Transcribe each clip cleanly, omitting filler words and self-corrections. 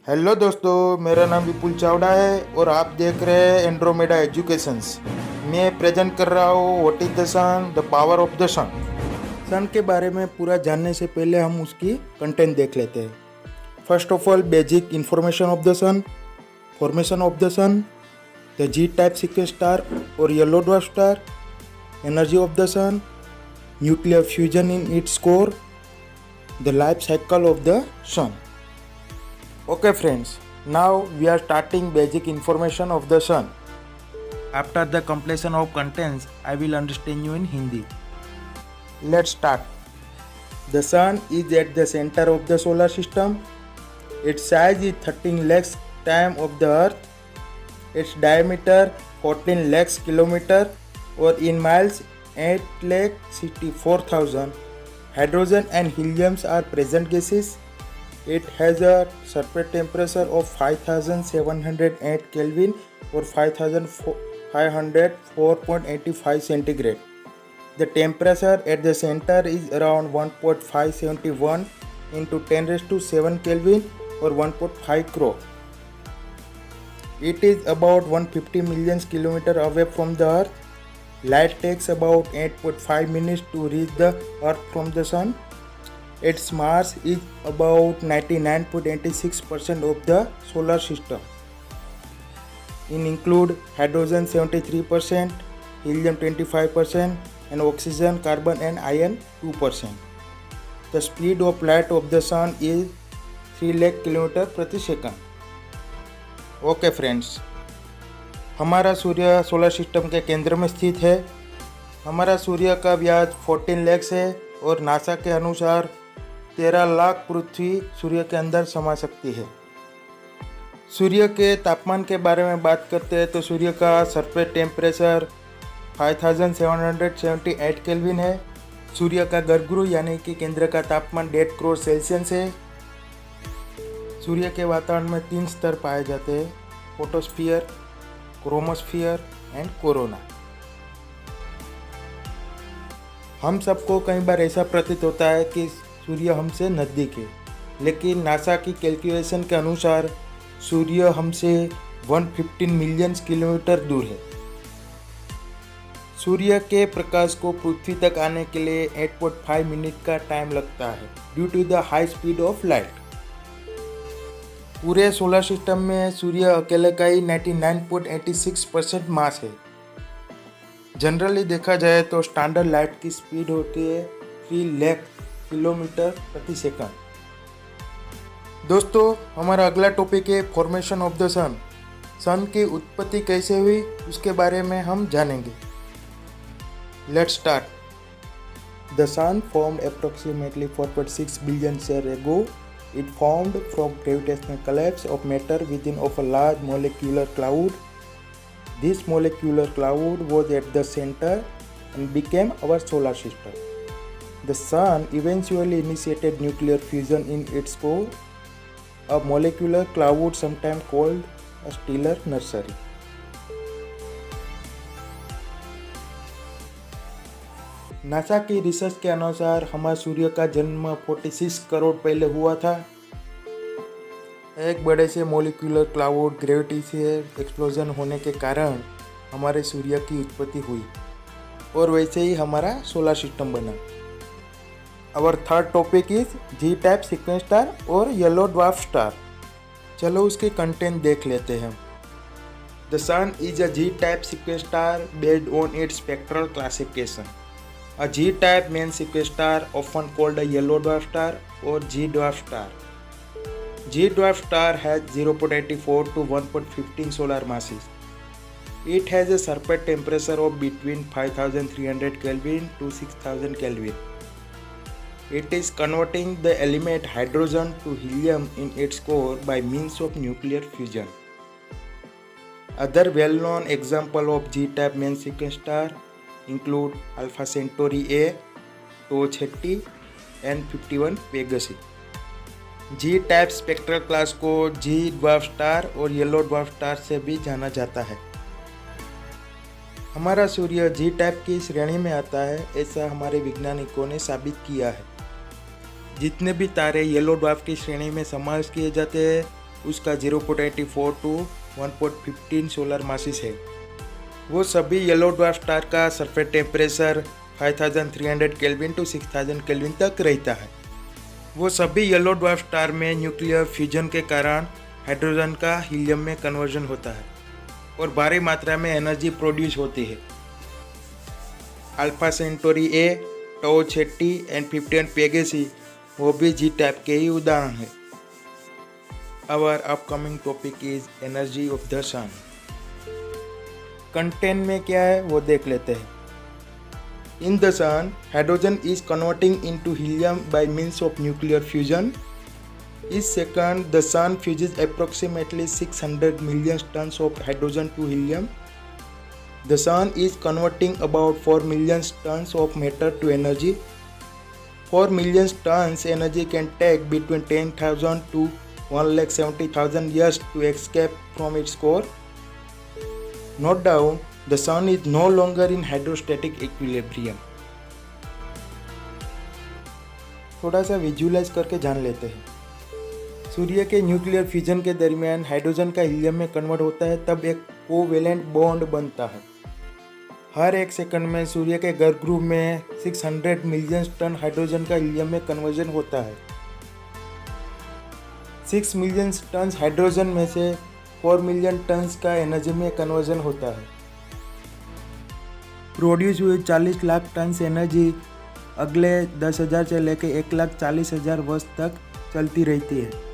Hello दोस्तों, मेरा नाम विपुल चावड़ा है और आप देख रहे हैं एंड्रोमेडा एजुकेशंस। मैं प्रेजेंट कर रहा हूँ what is the sun, the power of the sun. Sun के बारे में पूरा जानने से पहले हम उसकी कंटेंट देख लेते हैं। First of all, basic information of the sun, formation of the sun, the G type sequence star और yellow dwarf star, energy of the sun, nuclear fusion in its core, the life cycle of the sun. Okay friends, now we are starting basic information of the sun. After the completion of contents, I will understand you in Hindi. Let's start. The sun is at the center of the solar system. Its size is 13 lakhs times of the earth. Its diameter 14 lakhs kilometer or in miles 8 lakh 64,000. Hydrogen and helium are present gases. It has a surface temperature of 5708 Kelvin or 5504.85 centigrade. The temperature at the center is around 1.571 into 10 raised to 7 Kelvin or 1.5 crore. It is about 150 million kilometers away from the earth. Light takes about 8.5 minutes to reach the earth from the sun. Its mass is about 99.86% of the solar system. It include hydrogen 73%, helium 25% and oxygen, carbon and iron 2%. The speed of light of the sun is 3 lakh km प्रति second. Okay friends, हमारा सूर्य solar system के केंद्र में स्थित है. हमारा सूर्य का व्यास 14 लैक्स है और नासा के अनुसार 13 लाख पृथ्वी सूर्य के अंदर समा सकती है. सूर्य के तापमान के बारे में बात करते हैं तो सूर्य का सरफेस टेम्परेचर 5778 केल्विन है. सूर्य का गर्भगृह यानी कि केंद्र का तापमान 1.5 करोड़ सेल्सियस है. सूर्य के वातावरण में 3 स्तर पाए जाते हैं: फोटोस्फीयर, क्रोमोस्फीयर एंड कोरोना. हम सबको कई बार ऐसा प्रतीत होता है कि सूर्य हमसे नज़दीक है, लेकिन नासा की कैलकुलेशन के अनुसार सूर्य हमसे 115 मिलियन किलोमीटर दूर है. सूर्य के प्रकाश को पृथ्वी तक आने के लिए 8.5 मिनट का टाइम लगता है due to the high speed of light. पूरे सोलर सिस्टम में सूर्य अकेले का ही 99.86% मास है. जनरली देखा जाए तो स्टैंडर्ड लाइट की स्पीड होती है 3 लाख किलोमीटर प्रति सेकंड. दोस्तों, हमारा अगला टॉपिक है formation of the sun. Sun की उत्पत्ति कैसे हुई उसके बारे में हम जानेंगे. Let's start. The sun formed approximately 4.6 billion year ago. It formed from gravitational collapse of matter within of a large molecular cloud. This molecular cloud was at the center and became our solar system. The sun eventually initiated nuclear fusion in its core, a molecular cloud sometimes called a stellar nursery. NASA की research के अनुसार हमारे सूर्य का जन्म 46 करोड़ पहले हुआ था. एक बड़े से मोलिकुलर क्लाउड ग्रेविटी से एक्सप्लोजन होने के कारण हमारे सूर्य की उत्पत्ति हुई और वैसे ही हमारा सोलर सिस्टम बना. Our third topic is G type sequence star और येलो ड्वार्फ स्टार. चलो उसके कंटेंट देख लेते हैं. The sun is a G type sequence star based on its spectral classification. A G-type main sequence star, often called a yellow dwarf star or G dwarf star. G dwarf star has 0.84 to 1.15 solar masses. It has a surface temperature of between 5300 Kelvin to 6000 Kelvin. It is converting the element hydrogen to helium in its core by means of nuclear fusion. Other well-known example of G-type main sequence star include Alpha Centauri A, TOH80 and 51 Pegasi. G type spectral class को G dwarf star और yellow dwarf star से भी जाना जाता है. हमारा सूर्य जी type की श्रेणी में आता है, ऐसा हमारे वैज्ञानिकों ने साबित किया है. जितने भी तारे येलो ड्वार्फ की श्रेणी में समावेश किए जाते हैं उसका 0.84 टू 1.15 सोलर मासिस है। वो सभी येलो ड्वार्फ स्टार का surface temperature 5300 kelvin to 6000 kelvin तक रहता है। वो सभी येलो ड्वार्फ स्टार में न्यूक्लियर फ्यूजन के कारण हाइड्रोजन का हीलियम में कन्वर्जन होता है और भारी मात्रा में एनर्जी प्रोड्यूस होती है। Alpha Centauri A, Tau Ceti and 51 Pegasi वो भी जी टाइप के ही उदाहरण है। Our upcoming topic is energy of the sun. Content में क्या है वो देख लेते हैं। In the sun, hydrogen is converting into helium by means of nuclear fusion. Each second, the sun fuses approximately 600 million tons of hydrogen to helium. The sun is converting about 4 million tons of matter to energy. 4 million tons energy can take between 10,000 to 1,70,000 years to escape from its core. Note down, the sun is no longer in hydrostatic equilibrium. थोड़ा सा visualise करके जान लेते हैं। सूर्य के nuclear fusion के दरमियान hydrogen का हीलियम में कन्वर्ट होता है, तब एक कोवेलेंट बॉन्ड बनता है। हर एक सेकंड में सूर्य के गर्भगृह में 600 मिलियन टन हाइड्रोजन का हीलियम में कन्वर्जन होता है। 6 मिलियन टन हाइड्रोजन में से 4 मिलियन टन का एनर्जी में कन्वर्जन होता है। प्रोड्यूस हुई 40 लाख टन एनर्जी अगले 10,000 से लेकर 1,40,000 वर्ष तक चलती रहती है।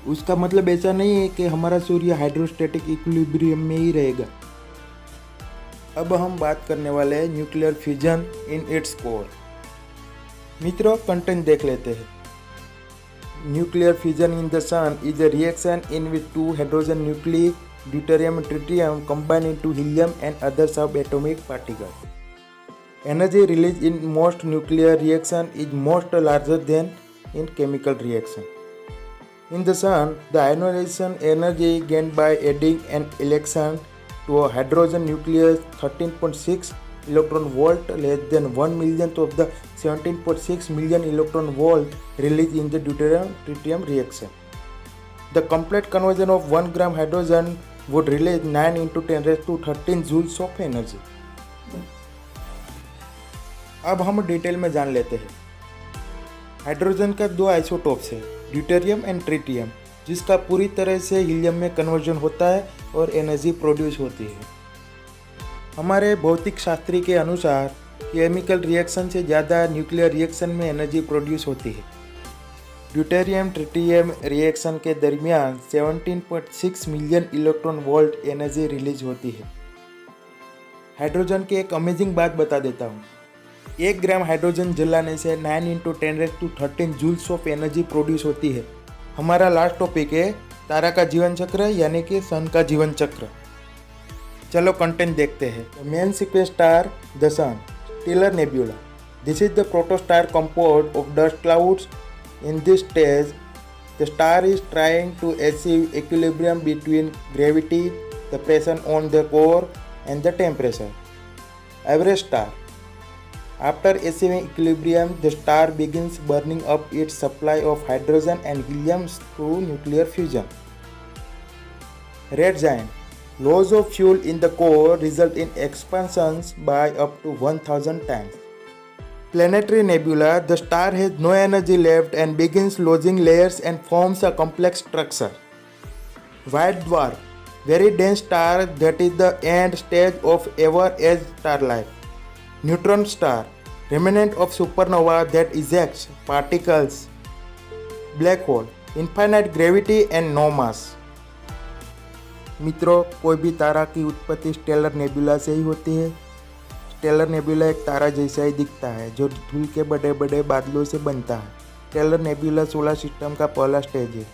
उसका मतलब ऐसा नहीं है कि हमारा सूर्य हाइड्रोस्टैटिक इक्विलिब्रियम में ही रहेगा। अब हम बात करने वाले हैं nuclear fusion in its core. मित्रों, कंटेंट देख लेते हैं। Nuclear fusion in the sun is a reaction in which 2 hydrogen nuclei, deuterium and tritium combine into helium and other subatomic particles. Energy released in most nuclear reaction is most larger than in chemical reaction. In the sun, the ionization energy gained by adding an electron to a hydrogen nucleus 13.6 electron volt less than 1 millionth of the 17.6 million electron volt released in the deuterium tritium reaction. The complete conversion of 1 gram hydrogen would release 9 into 10 raised to 13 joules of energy. अब हम detail में जान लेते हैं। Hydrogen का 2 isotopes है, deuterium and tritium, जिसका पूरी तरह से हीलियम में कन्वर्जन होता है और एनर्जी प्रोड्यूस होती है। हमारे भौतिक शास्त्री के अनुसार केमिकल रिएक्शन से ज़्यादा न्यूक्लियर रिएक्शन में एनर्जी प्रोड्यूस होती है। ड्यूटेरियम ट्रिटियम रिएक्शन के दरमियान 17.6 million electron volt energy release होती है। हाइड्रोजन की एक अमेजिंग बात बता देता हूँ। 1 ग्राम हाइड्रोजन जलाने से 9 into 10 raised to 13 joules of energy produce होती है। हमारा लास्ट टॉपिक है तारा का जीवन चक्र, यानी कि सन का जीवन चक्र। चलो कंटेंट देखते हैं। Main sequence star the sun, stellar nebula. This is the protostar composed of dust clouds. In this stage, the star is trying to achieve equilibrium between gravity, the pressure on the core, and the temperature. Average star. After achieving equilibrium, the star begins burning up its supply of hydrogen and helium through nuclear fusion. Red giant. Loss of fuel in the core result in expansions by up to 1000 times. Planetary nebula, the star has no energy left and begins losing layers and forms a complex structure. White dwarf, very dense star that is the end stage of ever-age starlight. Neutron star, remnant of supernova that ejects particles. Black hole, infinite gravity and no mass. मित्रों, कोई भी तारा की उत्पत्ति stellar nebula से ही होती है। Stellar nebula एक तारा जैसा ही दिखता है जो धूल के बड़े बड़े बादलों से बनता है। स्टेलर नेबुला सोलर सिस्टम का पहला स्टेज है,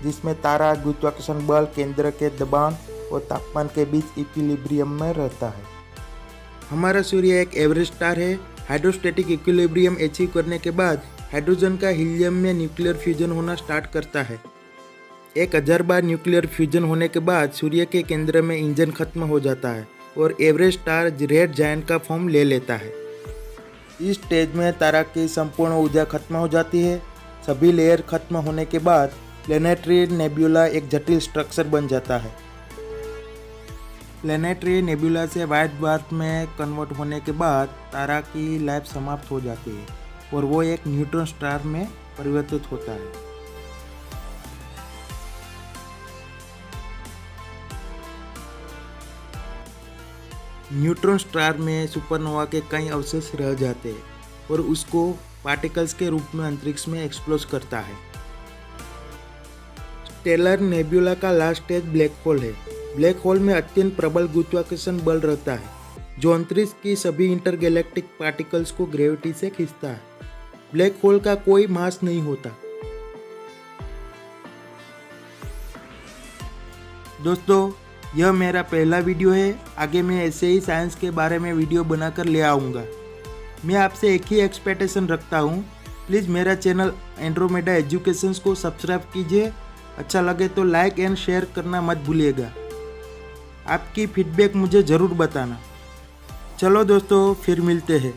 जिसमें तारा गुरुत्वाकर्षण बल, केंद्र के दबाव और तापमान के बीच इक्विलिब्रियम में रहता है। हमारा सूर्य एक एवरेज स्टार है। हाइड्रोस्टैटिक इक्विलिब्रियम अचीव करने के बाद हाइड्रोजन का हीलियम में न्यूक्लियर फ्यूजन होना स्टार्ट करता है। 1000 बार न्यूक्लियर फ्यूजन होने के बाद सूर्य के केंद्र में इंजन खत्म हो जाता है और एवरेज स्टार रेड जायंट का फॉर्म ले लेता है। इस स्टेज में तारा की संपूर्ण ऊर्जा खत्म हो जाती है। सभी लेयर खत्म होने के बाद प्लैनेटरी नेबुला एक जटिल स्ट्रक्चर बन जाता है। प्लैनेटरी नेबुला से व्हाइट ड्वार्फ में कन्वर्ट होने के बाद तारा की लाइफ समाप्त हो जाती है और वो एक न्यूट्रॉन स्टार में परिवर्तित होता है। न्यूट्रॉन स्टार में सुपरनोवा के कई अवशेष रह जाते हैं और उसको पार्टिकल्स के रूप में अंतरिक्ष में एक्सप्लोज करता है। स्टेलर नेबुला का लास्ट स्टेज ब्लैक होल है। ब्लैक होल में अत्यंत प्रबल गुरुत्वाकर्षण बल रहता है जो अंतरिक्ष की सभी इंटरगैलेक्टिक पार्टिकल्स को ग्रेविटी से खींचता है। ब्लैक होल का कोई मास नहीं होता। दोस्तों, यह मेरा पहला वीडियो है। आगे मैं ऐसे ही साइंस के बारे में वीडियो बनाकर ले आऊँगा। मैं आपसे एक ही एक्सपेक्टेशन रखता हूँ, प्लीज़ मेरा चैनल एंड्रोमेडा एजुकेशंस को सब्सक्राइब कीजिए। अच्छा लगे तो लाइक एंड शेयर करना मत भूलिएगा। आपकी फीडबैक मुझे ज़रूर बताना। चलो दोस्तों, फिर मिलते हैं।